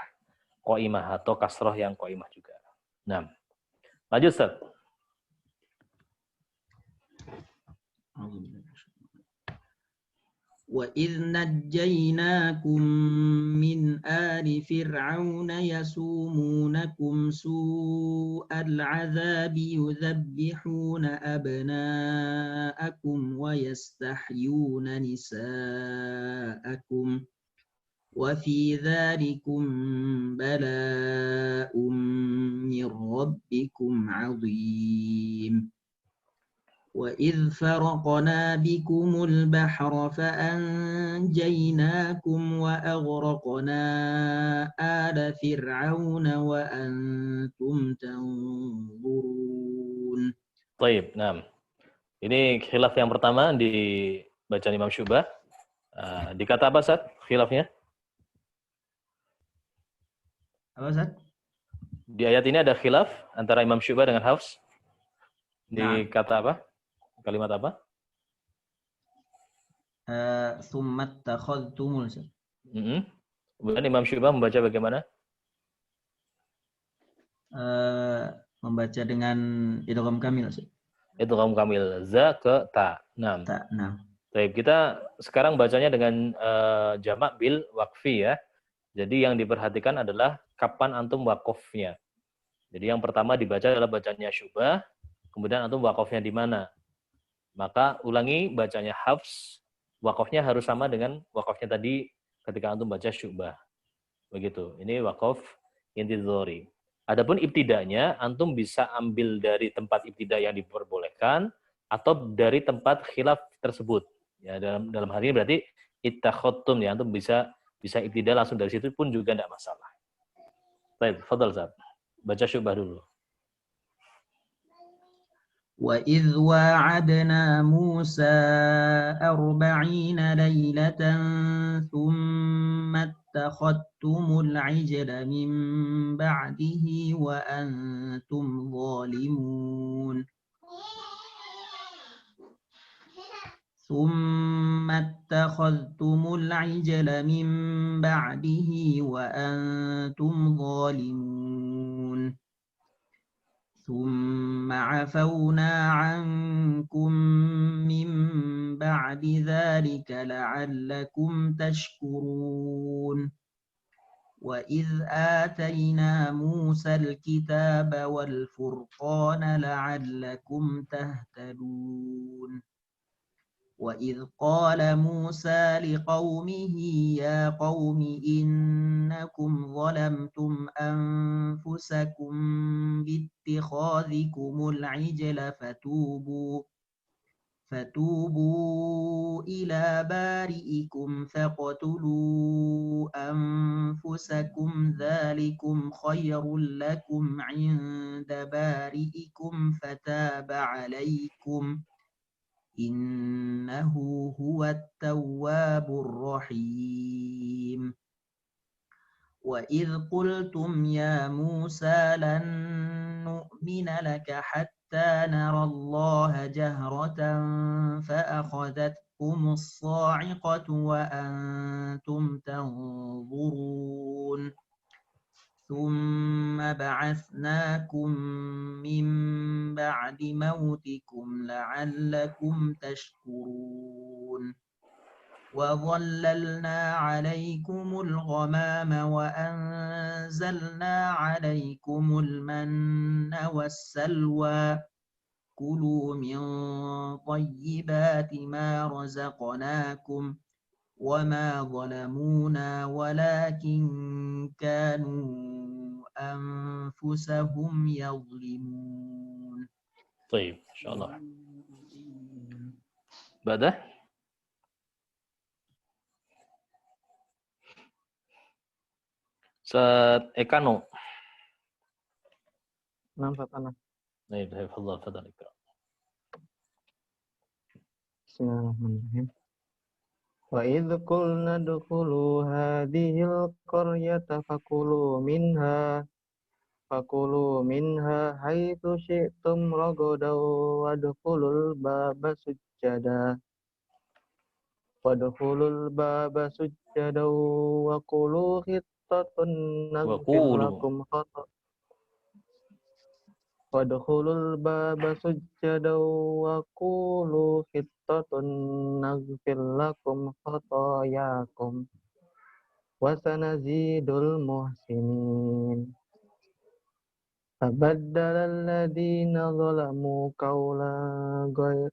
qaimah atau kasroh yang qaimah juga. Nah, lanjut Ustaz. وَإِذْ نَجَّيْنَاكُمْ مِنْ آلِ فِرْعَوْنَ يَسُومُونَكُمْ سُوءَ الْعَذَابِ يُذَبِّحُونَ أَبْنَاءَكُمْ وَيَسْتَحْيُونَ نِسَاءَكُمْ وَفِي ذَلِكُمْ بَلَاءٌ مِّن رَّبِّكُمْ عَظِيمٌ وَإِذْ فَرَقْنَا بِكُمُ الْبَحْرَ فَأَنْجَيْنَاكُمْ وَأَغْرَقْنَا آلَ فِرْعَوْنَ وَأَنْتُمْ تَنْظُرُونَ. Baik, nah. Ini khilaf yang pertama di bacaan Imam Syu'bah. Dikata apa, Ustaz? Khilafnya? Apa, Ustaz? Di ayat ini ada khilaf antara Imam Syu'bah dengan Hafs. Di kata apa? Kalimat apa? Tsumma takhadtumul. Kemudian Imam Syu'bah membaca bagaimana? Membaca dengan idgham kamil. Idgham kamil, za ke ta. Nah. Baik, kita sekarang bacanya dengan jamak bil waqfi ya. Jadi yang diperhatikan adalah kapan antum waqafnya. Jadi yang pertama dibaca adalah bacanya Syu'bah, kemudian antum waqafnya di mana? Maka ulangi bacanya Hafs, waqafnya harus sama dengan waqafnya tadi ketika antum baca Syu'bah. Begitu. Ini waqaf intizari. Adapun ibtidanya, antum bisa ambil dari tempat ibtida yang diperbolehkan atau dari tempat khilaf tersebut. Ya, dalam hal ini berarti ittakhadtum ya, antum bisa ibtida langsung dari situ pun juga tidak masalah. Baik, fadhal Ustaz. Baca Syu'bah dulu. وَإِذْ وَاعَدْنَا مُوسَىٰ 40 لَيْلَةً ثُمَّ اتَّخَذْتُمُ الْعِجْلَ مِن بَعْدِهِ وَأَنْتُمْ ظَالِمُونَ ثُمَّ اتَّخَذْتُمُ الْعِجْلَ مِن بَعْدِهِ وَأَنْتُمْ ظَالِمُونَ ثُمَّ عَفَوْنَا عَنْكُمْ مِنْ بَعْدِ ذَلِكَ لَعَلَّكُمْ تَشْكُرُونَ وَإِذْ آتَيْنَا مُوسَى الْكِتَابَ وَالْفُرْقَانَ لَعَلَّكُمْ تَهْتَدُونَ وَإِذْ قَالَ مُوسَى لِقَوْمِهِ يَا قَوْمِ إِنَّكُمْ ظَلَمْتُمْ أَنفُسَكُمْ بِاتِّخَاذِكُمُ الْعِجْلَ فتوبوا إِلَى بارئكم فاقتلوا أنفسكم ذلكم خير لكم عند بارئكم فتاب عليكم إنه هو التواب الرحيم وإذ قلتم يا موسى لن نؤمن لك حتى نرى الله جهرة فأخذتكم الصاعقة وأنتم تنظرون ثم بعثناكم من بعد موتكم لعلكم تشكرون وظللنا عليكم الغمام وأنزلنا عليكم المن والسلوى كلوا من طيبات ما رزقناكم وما ظلمونا ولكن كانوا أنفسهم يظلمون. طيب إن شاء الله. Badah? Ustaz Ekano. Nam Fatana. Baik, hafizallah, tafadhal Ikra. Bismillahirrahmanirrahim. Wa idh qulna dukhulu hadhil qaryata fakulu minha haitsu syi'tum ragadan wadkhulul baba sujjada wa qulu hittatun naghfir Waqulu. lakum wadkhulul baba sujjada wa qulu hittatun naghfir lakum khatayakum wa sanazidul muhsinin. فبدل الذين ظلموا قولا غير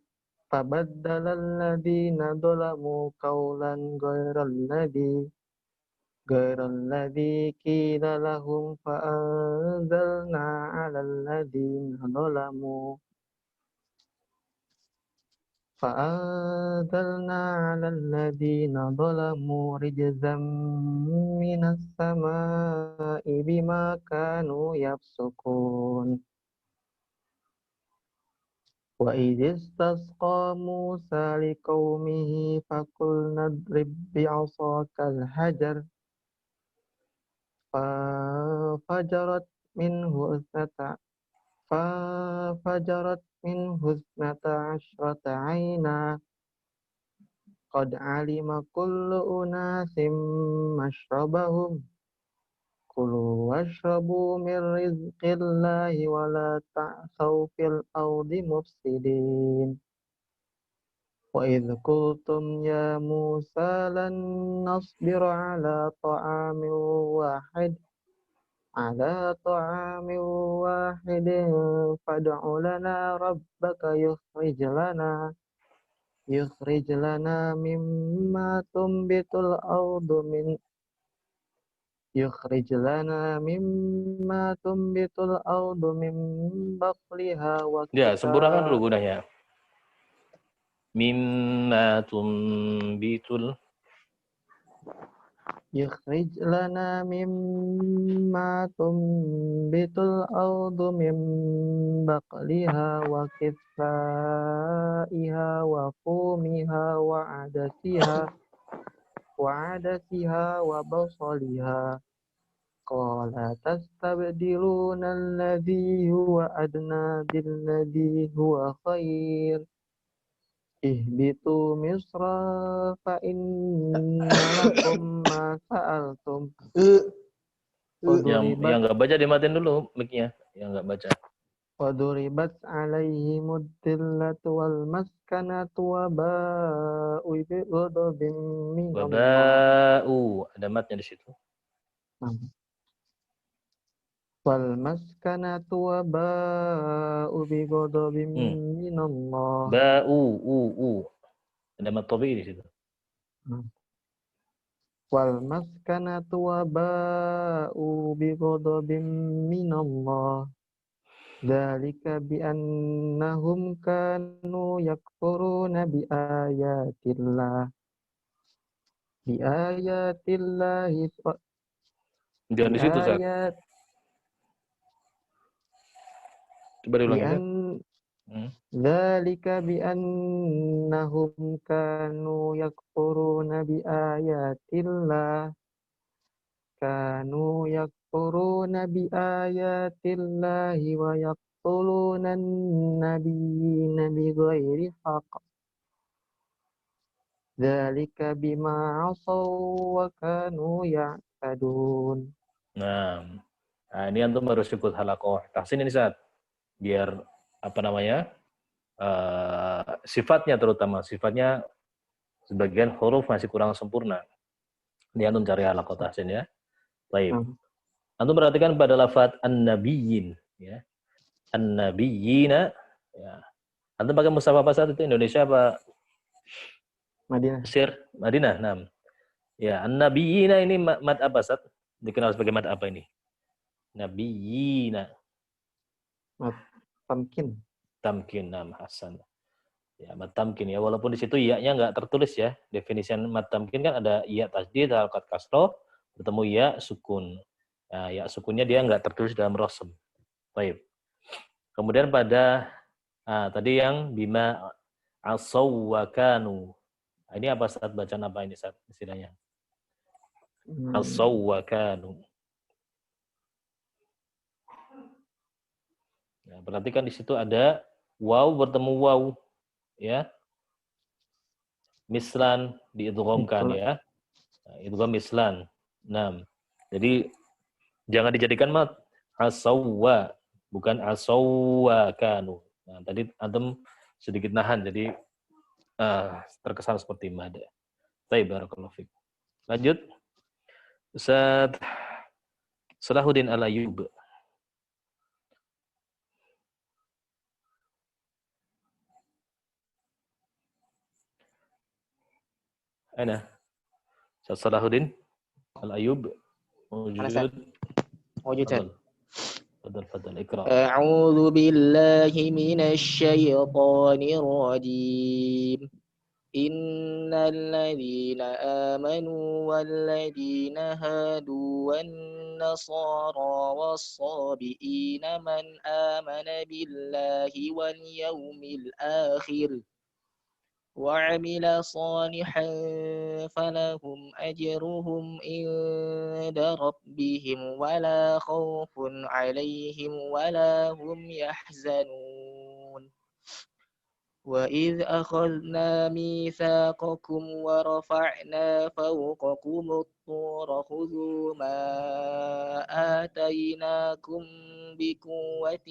الذي قيل لهم فأنزلنا على الذين ظلموا رجزا من السماء بما كانوا يفسقون. وإذ استسقى موسى لقومه فقلنا اضرب بعصاك الحجر فانفجرت منه اثنتا عشرة عينا قد علم كل أناس مشربهم كلوا واشربوا من رزق الله ولا تعثوا في الأرض مفسدين. وإذ قلتم يا موسى لن نصبر على طعام واحد فادع لنا ربك يخرج لنا مما تنبت الأرض من بقلها Ya, sempurnakan dulu gunanya. Mimma tumbitul. يخرج لنا مما تنبت الأرض من بقلها وكثائها وفومها وعدسها وبصلها قال تستبدلون الذي هو أدنى بالذي هو خير ihbitu misra fa inna lakum ma sa'altum. Yang nggak baca dimatiin dulu mic-nya. Yang nggak baca. Waduribat alaihimud dillatu wal maskanatu wa ba'u bi ghadabin minallah. Waba'u. Ada matnya di situ. Wal maskanatu wa ba'u bi ghadabin minallah. Ba'u. Ada mat tabi'i di situ. Wal maskanatu wa ba'u bi ghadabin minallah. Dzalika bi annahum kanu yakfuruna bi ayatillah. Jangan di situ, Zak. Coba diulangi, Zak. Dzalika bi annahum kanu yakfuruna bi ayatillah. Kanu yakfuruna bi ayatillahi wa yaqtuluna an-nabiyina bighairi haqq. Dzalika bima 'asaw wa kanu ya'tadun. Nah, ini antum harus ikut halaqah tahsin ini, Zat. Biar sifatnya terutama sifatnya sebagian huruf masih kurang sempurna. Ini antum cari halaqah tahsin ya. Baik. Antum perhatikan pada lafaz an-nabiyyin ya. An-nabiyyina ya. Antum pakai mushaf apa saat itu? Indonesia apa Madinah. Mesir? Madinah. Nah. Ya, an-nabiyyina ini mad apa saat? Dikenal sebagai mad apa ini? Nabiyyina. Tamkin. Tamkin, nam hasan. Ya, mad tamkin ya, walaupun di situ iya-nya nggak tertulis ya. Definisi mad tamkin kan ada iya tasdid, harakat kasroh, bertemu iya sukun. Nah, ya sukunnya dia nggak tertulis dalam rosem. Baik. Kemudian pada tadi yang bima asawwakanu. Nah, ini apa saat bacaan apa ini saat istilahnya? Asawwakanu. Nah, perhatikan di situ ada waw bertemu waw, ya. Mislan diidghamkan ya. Nah, idgham mislan. Nah, jadi jangan dijadikan mat asawwa, bukan asawwakanu. Nah, tadi antum sedikit nahan jadi terkesan seperti mad. Baik, barakallahu fiik. Lanjut. Ustaz Salahuddin Al-Ayyub. Ana Ustaz Salahuddin Al-Ayyub موجود موجود. تفضل اقرأ. أعوذ بالله من الشيطان الرجيم إن الذين آمنوا والذين هادوا والنصارى والصابئين من آمن بالله واليوم الآخر وعمل صالحا فلهم أجرهم عند ربهم ولا خوف عليهم ولا هم يحزنون وإذ أخذنا ميثاقكم ورفعنا فوقكم الطور خذوا ما آتيناكم بقوة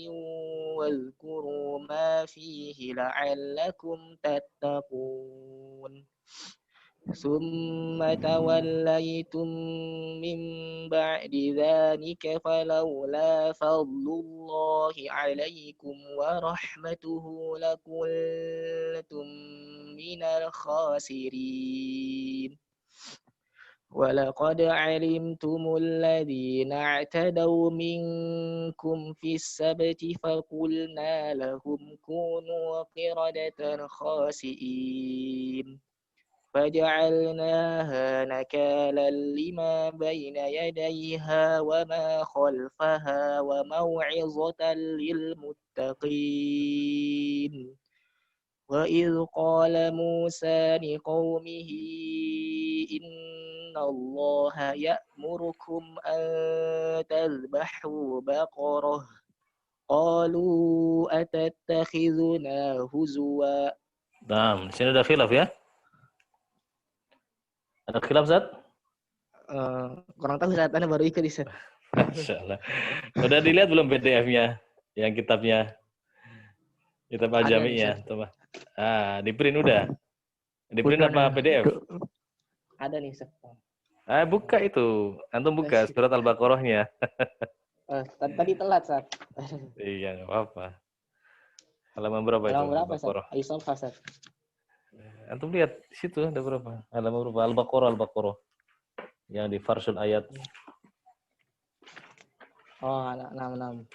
واذكروا ما فيه لعلكم تتقون ثم توليتم من بعد ذلك فلولا فضل الله عليكم ورحمته لكنتم من الخاسرين ولقد علمتم الذين اعتدوا منكم في السبت فقلنا لهم كونوا قردة خاسئين فجعلناها نكالا لما بين يديها وما خلفها وموعظة للمتقين وإذ قال موسى لقومه إن الله يأمركم أن تذبحوا بقرة قالوا أتتخذنا هزوا. Nah, di sini ada khilaf ya? Ada khilaf, Zat? Kurang tahu saat Anda baru ikut, Ustaz. Masyaallah. Udah dilihat belum PDF-nya? Yang kitabnya? Kitab Al-Jami' ya? Coba. Di print udah? Di print apa PDF? Ada nih, Ustaz. Buka itu. Antum buka surat Al-Baqarah-nya. Tadi telat, Ustaz. Iya, enggak apa-apa. Halaman berapa itu? Halaman berapa, Al-Baqarah. Ustaz? Antum lihat di situ ada berapa? Halaman berapa? Al-Baqarah. Yang di farsul ayat. Oh, 6.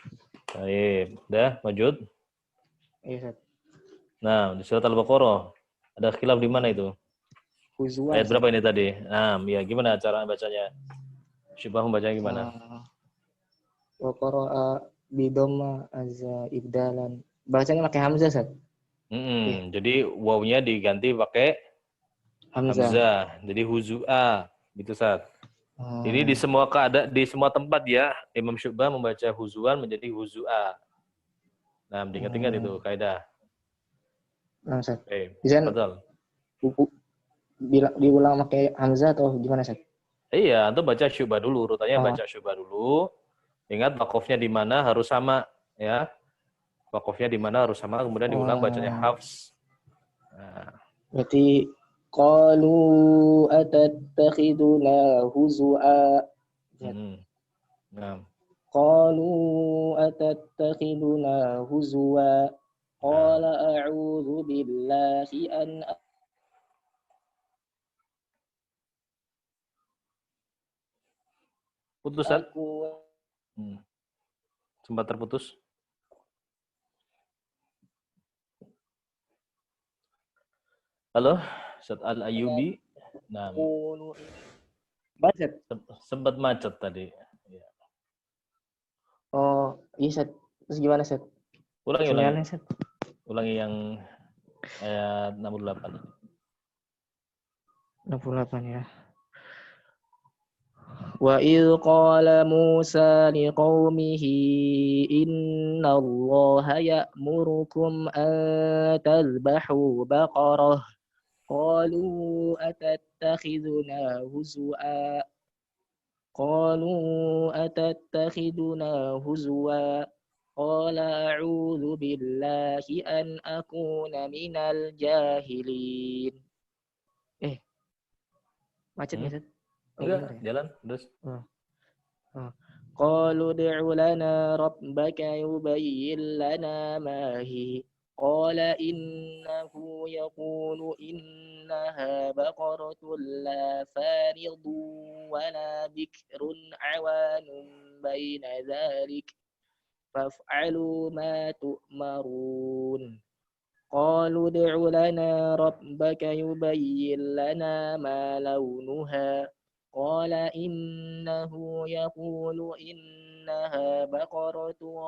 Baik, udah wujud. Iya, Ustaz. Nah, di surat Al-Baqarah ada khilaf di mana itu? Huzwa. Ayat berapa ini tadi? Nah, ya gimana cara bacanya? Syubah membacanya gimana? Wa qara'a bidhamma azza ibdalan. Bacanya pakai hamzah, Ustaz. Jadi wawnya diganti pakai hamzah. Jadi huzu'a gitu, Ustaz. Ini di semua di semua tempat ya, Imam Syu'bah membaca huzuan menjadi huzu'a. Nah, diingat-ingat itu kaidah. Nah, Ustaz. Bisa betul. Diulang pakai hamzah atau gimana, Ustaz? Iya, antum baca Syu'bah dulu, urutannya baca Syu'bah dulu. Ingat wakofnya di mana harus sama, ya. Wakofnya di mana harus sama, kemudian diulang bacanya Hafs. Nah. Berarti qalu atattakhiduna huzua. Nah. Qalu atattakhiduna huzwa. Qala a'udzu billahi an putus, Ustaz? Sempat terputus. Halo, Ustaz Al-Ayyubi. Nah, Macet. sempat macet tadi. Ya. Oh, iya, Set. Terus gimana, Set? Ulangi. Set. Ulangi yang ayat 68. 68 ya. Wa idh qala Musa liqaumihi innallaha ya'murukum an tadhbahu baqarah qalu atattakhiduna huzwa qala a'udzu billahi an akuna minal jahilin. Macet nggak, Set? Oh, Enggak, benar ya? jalan terus. Qalu ud'u lana rabbaka yubayyin lana ma hi. Qala innahu yaqulu innaha baqaratun la faridun wa la bikrun awanun baina dhalik faf'alu ma tu'marun. Qalu ud'u lana rabbaka yubayyin lana ma launuha. Qala innahu yaqulu innaha baqaratun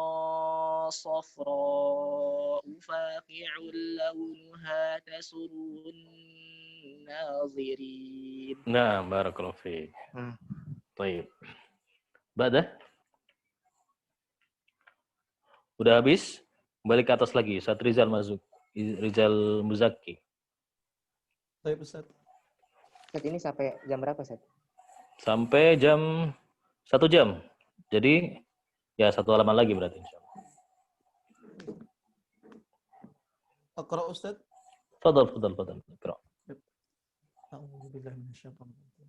safra'u faqi'un launuha tasurrun nazirin. Nah, barakallahu fiik. Baik. Badah? Udah habis? Balik ke atas lagi. Ustaz Rizal Muzaki. Baik, Ustaz. Set, ini sampai jam berapa, Set? Sampai jam 1 jam. Jadi ya 1 halaman lagi berarti insyaallah. Aqra, Ustaz. Fadal. Iqra. A'udzu billahi minasyaitonir rajim.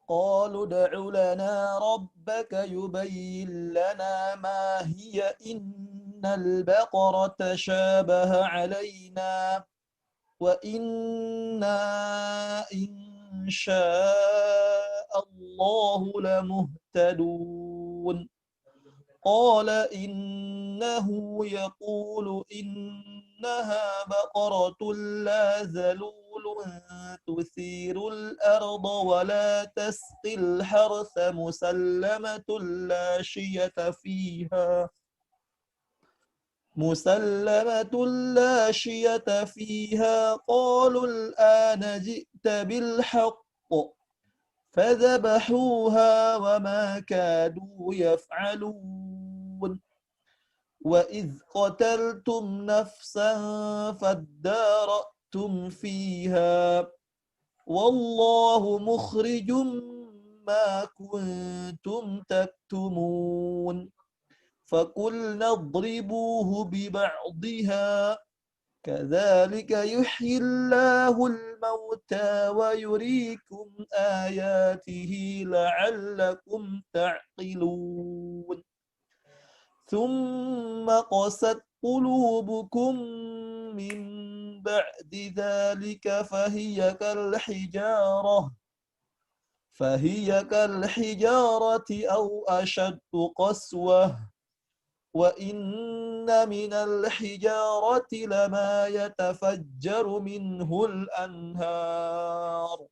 قالوا ادع لنا ربك يبين لنا ما هي إن البقرة تشابه علينا وإنا إن شاء الله لمهتدون قال إنه يقول إنها بقرة لا ذلول تثير الأرض ولا تسقي الحرث مسلمة لا شية فيها قالوا الآن جئت بالحق فذبحوها وما كادوا يفعلون وإذ قتلتم نفسا فادارأتم فيها والله مخرج ما كنتم تكتمون فقلنا اضربوه ببعضها كذلك يحيي الله الموتى ويريكم آياته لعلكم تعقلون ثم قست قلوبكم من بعد ذلك فهي كالحجارة أو أشد قسوة وإن من الحجارة لما يتفجر منه الأنهار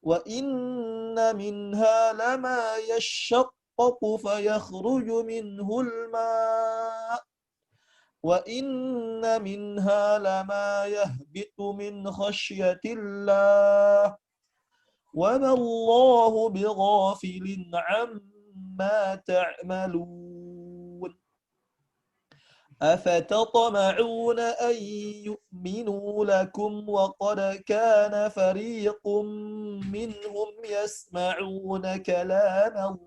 وإن منها لما يشقق فيخرج منه الماء وإن منها لما يهبط من خشية الله وما الله بغافل عما تعملون أفتطمعون أن يؤمنوا لكم وقد كان فريق منهم يسمعون كلام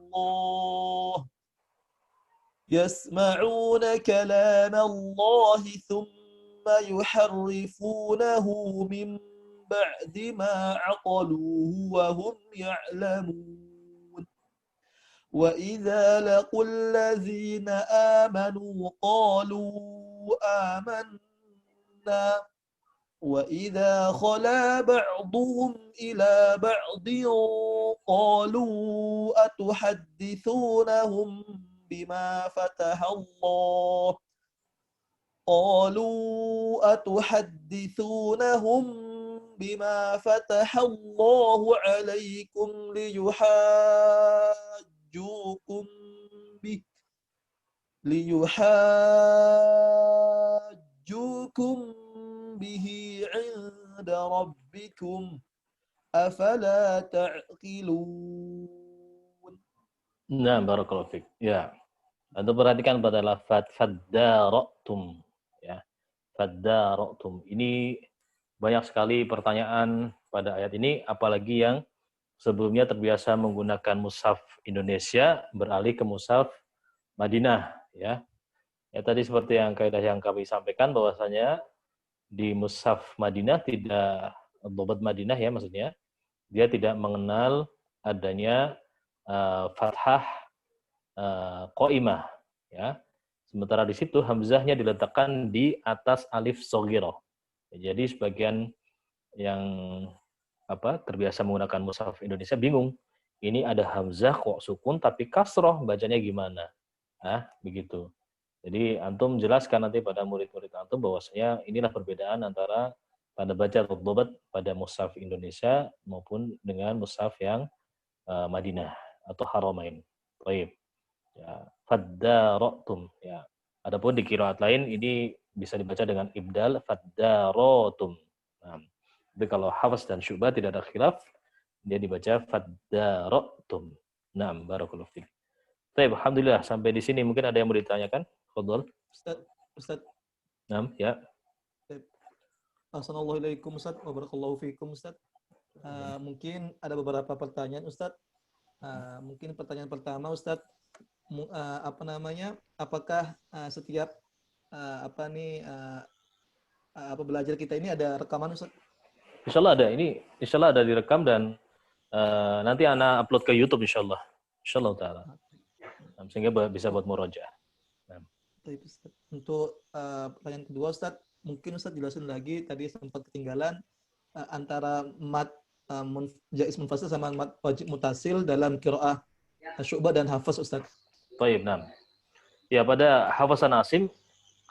الله ثم يحرفونه من بعد ما عقلوه وهم يعلمون وإذا لقوا الذين آمنوا قالوا آمنا وإذا خلا بعضهم إلى بعض قالوا أتحدثونهم بما فتح الله qalu atuhaddithunahum bima fatahallahu alaikum liyuhajjukum bihi 'inda rabbikum afala ta'qilun. Nah, barakallahu fiik. Ya. Antum perhatikan pada lafaz faddara'tum, ya. Faddara'tum. Ini banyak sekali pertanyaan pada ayat ini, apalagi yang sebelumnya terbiasa menggunakan mushaf Indonesia beralih ke mushaf Madinah, ya. Ya tadi seperti yang kaidah yang kami sampaikan bahwasanya di mushaf Madinah tidak dhabat Madinah ya maksudnya, dia tidak mengenal adanya fathah qaimah, ya. Sementara di situ hamzahnya diletakkan di atas alif shaghirah. Jadi sebagian yang terbiasa menggunakan mushaf Indonesia bingung. Ini ada hamzah kok sukun tapi kasroh, bacanya gimana? Nah, begitu. Jadi antum jelaskan nanti pada murid-murid antum bahwasanya inilah perbedaan antara tanda baca atau dhabat pada mushaf Indonesia maupun dengan mushaf yang Madinah atau Haramain. Baik. Ya, faddara'tum, ya. Adapun di qiraat lain ini bisa dibaca dengan ibdal faddarotum. Nah, tapi kalau Hafs dan Syu'bah tidak ada khilaf, dia dibaca faddarotum. Nah, barakallahu fiik. Baik, alhamdulillah sampai di sini mungkin ada yang mau ditanyakan? Fadhol. Ustaz. Nah, ya. Assalamualaikum Ustaz wa barakallahu fiikum Ustaz. Mungkin ada beberapa pertanyaan Ustaz. Mungkin pertanyaan pertama Ustaz, apakah setiap belajar kita ini ada rekaman Ustaz? Insyaallah ada. Ini insyaallah ada direkam dan nanti anak upload ke YouTube insyaallah. Insyaallah taala. Sehingga bisa buat murojaah. Untuk pertanyaan kedua Ustaz, mungkin Ustaz jelasin lagi, tadi sempat ketinggalan antara mad jaiz munfasil sama mad wajib mutasil dalam qiraah Syu'bah dan Hafs Ustaz. Baik, nah. Ya, pada Hafs dan Asim,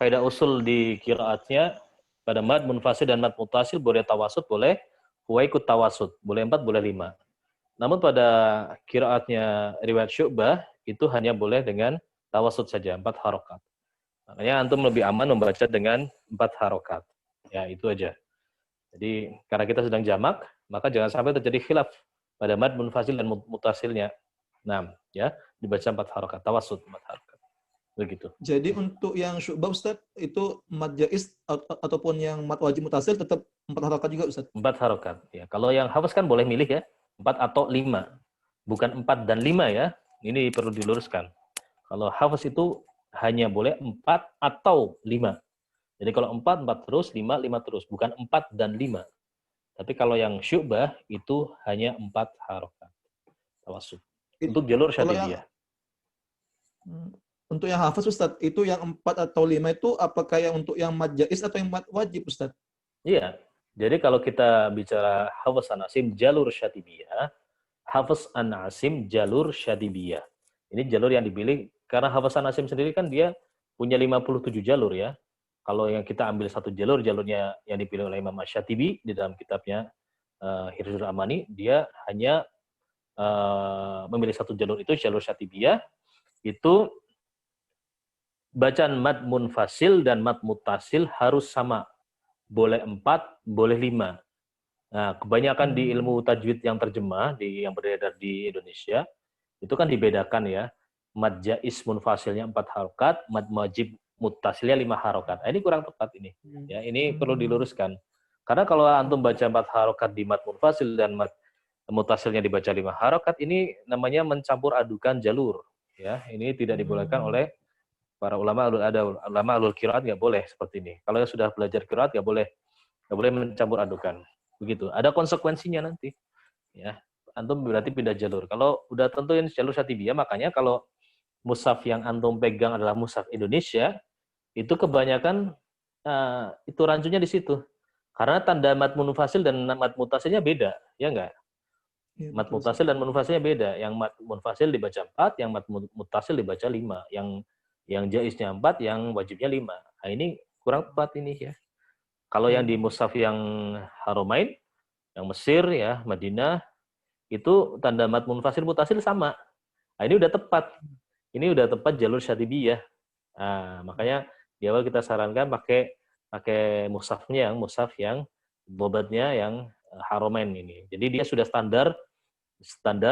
kaidah usul di qiraatnya pada mad munfasil dan mad mutasil boleh tawasud, boleh huwa ikut tawasud, boleh 4, boleh 5. Namun pada qiraatnya riwayat Syu'bah itu hanya boleh dengan tawasud saja, 4 harokat. Makanya antum lebih aman membaca dengan 4 harokat. Ya, itu aja. Jadi, karena kita sedang jamak, maka jangan sampai terjadi khilaf pada mad munfasil dan mutasilnya. Nah, ya, dibaca 4 harokat, tawasud 4 harokat. Begitu. Jadi untuk yang Syu'bah Ustaz, itu mad jaiz ataupun yang mad wajib mutasil tetap 4 harokat juga Ustaz? 4 harokat. Ya, kalau yang Hafs kan boleh milih ya, 4 atau 5. Bukan 4 dan 5 ya. Ini perlu diluruskan. Kalau Hafs itu hanya boleh 4 atau 5. Jadi kalau 4, 4 terus, 5, 5 terus. Bukan 4 dan 5. Tapi kalau yang Syu'bah itu hanya 4 harokat. Tawasud. Untuk jalur syadidiyah. Untuk yang Hafs Ustaz, itu yang 4 atau 5 itu apakah yang untuk yang mad jaiz atau yang mad wajib Ustaz? Iya. Jadi kalau kita bicara Hafs an Asim jalur syadidiyah, Hafs an Asim jalur syadidiyah. Ini jalur yang dipilih karena Hafs an Asim sendiri kan dia punya 57 jalur ya. Kalau yang kita ambil satu jalur, jalurnya yang dipilih oleh Imam Asy-Syatibi di dalam kitabnya Hirzul Amani, dia hanya memilih satu jalur itu, jalur Syatibiyah, itu bacaan mad munfasil dan mad mutasil harus sama. Boleh 4, boleh 5. Nah, kebanyakan di ilmu tajwid yang terjemah, yang beredar di Indonesia, itu kan dibedakan ya. Mad jaiz munfasilnya 4 harokat, mad wajib mutasilnya 5 harokat. Nah, ini kurang tepat ini. Ya, ini perlu diluruskan. Karena kalau antum baca 4 harokat di mad munfasil dan mad mutasilnya dibaca 5 harokat, ini namanya mencampur adukan jalur. Ya, ini tidak dibolehkan oleh para ulama ulul qiraat, nggak boleh seperti ini. Kalau yang sudah belajar qiraat nggak boleh mencampur adukan. Begitu. Ada konsekuensinya nanti. Ya, antum berarti pindah jalur. Kalau udah tentuin jalur Syatibiyah, makanya kalau mushaf yang antum pegang adalah mushaf Indonesia, itu kebanyakan itu rancunya di situ. Karena tanda mad munfasil dan mad mutasilnya beda, ya enggak? Ya, mad mutasil dan munfasilnya beda. Yang mad munfasil dibaca 4, yang mad mutasil dibaca 5. Yang jaiznya 4, yang wajibnya 5. Nah, ini kurang tepat ini ya. Kalau yang di mushaf yang Haramain, yang Mesir ya, Madinah, itu tanda mat munfasil mutasil sama. Nah, ini udah tepat. Ini udah tepat jalur syatibiyah. Nah, makanya di awal kita sarankan pakai mushafnya yang mushaf yang bobatnya yang Haramain ini. Jadi dia sudah standar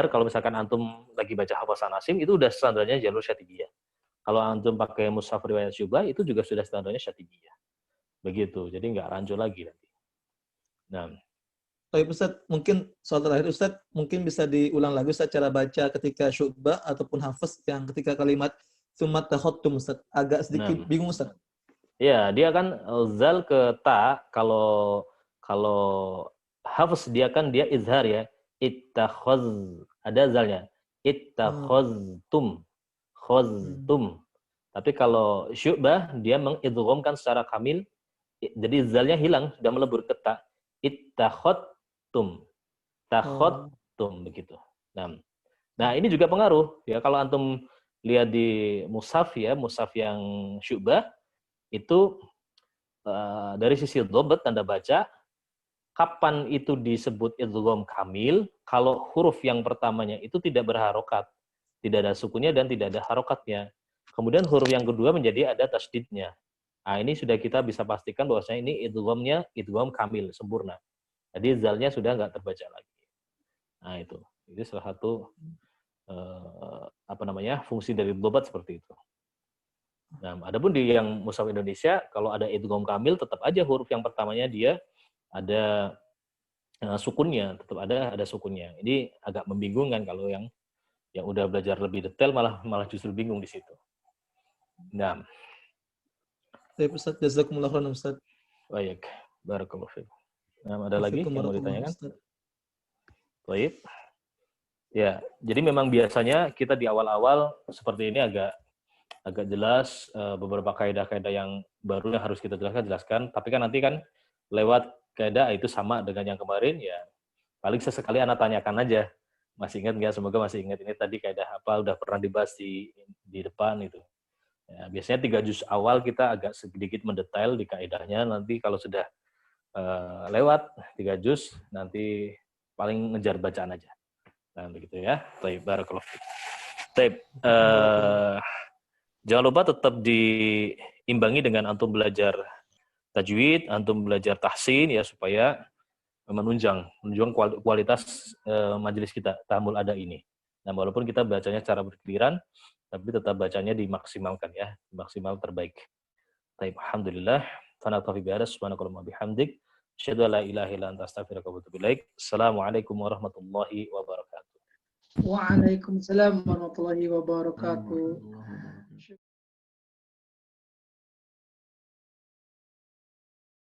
kalau misalkan antum lagi baca Hafasan Asim itu udah standarnya jalur syatibiyah. Kalau antum pakai mushaf riwayat Syu'bah itu juga sudah standarnya syatibiyah. Begitu. Jadi nggak rancu lagi nanti. Nah, Baik Ustaz, mungkin soal terakhir Ustaz, mungkin bisa diulang lagi Ustaz cara baca ketika Syu'bah ataupun Hafs yang ketika kalimat tsumma takhottum Ustaz. Agak sedikit bingung Ustaz. Ya, dia kan zal ke ta, kalau Hafs dia kan dia izhar ya. Ittakhoz, ada zalnya. Ittakhoztum. Khoztum. Tapi kalau Syu'bah dia mengidghamkan secara kamil, jadi zalnya hilang, sudah melebur ke ta. Ittakhottum. Takhottum begitu. Nah, ini juga pengaruh ya kalau antum lihat di mushaf ya, mushaf yang Syu'bah itu dari sisi dhabt tanda baca, kapan itu disebut idgham kamil kalau huruf yang pertamanya itu tidak berharokat, tidak ada sukunnya dan tidak ada harokatnya. Kemudian huruf yang kedua menjadi ada tasdidnya. Nah, ini sudah kita bisa pastikan bahwasanya ini idghamnya idgham kamil sempurna. Jadi zalnya sudah nggak terbaca lagi. Nah, itu salah satu fungsi dari dhabt seperti itu. Nah, adapun di yang mushaf Indonesia kalau ada idgham kamil tetap aja huruf yang pertamanya dia ada sukunnya, tetap ada sukunnya. Ini agak membingungkan kalau yang udah belajar lebih detail malah justru bingung di situ. Nah, Baik Ustaz, jazakumullah khairan Ustaz. Baik, barakallahu fiik. Nah, ada lagi yang mau ditanyakan? Baik. Ya, jadi memang biasanya kita di awal-awal seperti ini agak jelas beberapa kaidah-kaidah yang baru yang harus kita jelaskan. Tapi kan nanti kan lewat kaidah itu sama dengan yang kemarin ya. Paling sesekali anak tanyakan aja. Masih ingat nggak? Semoga masih ingat ini tadi kaidah apa udah pernah dibahas di depan itu. Ya, biasanya 3 juz awal kita agak sedikit mendetail di kaidahnya. Nanti kalau sudah lewat 3 juz nanti paling ngejar bacaan aja. Nah, begitu ya. Baik, barakallahu fiik. Baik, jangan lupa tetap diimbangi dengan antum belajar tajwid, antum belajar tahsin ya supaya menunjang kualitas majelis kita ta'amul ada ini. Nah, walaupun kita bacanya secara bergiliran, tapi tetap bacanya dimaksimalkan ya, maksimal terbaik. Baik, alhamdulillah. Fanatafi bi'ada subhanakallahumma bihamdik, asyhadu an la ilaha illa anta astaghfiruka wa atubu ilaik. Assalamualaikum warahmatullahi wabarakatuh. Waalaikumsalam warahmatullahi wabarakatuh.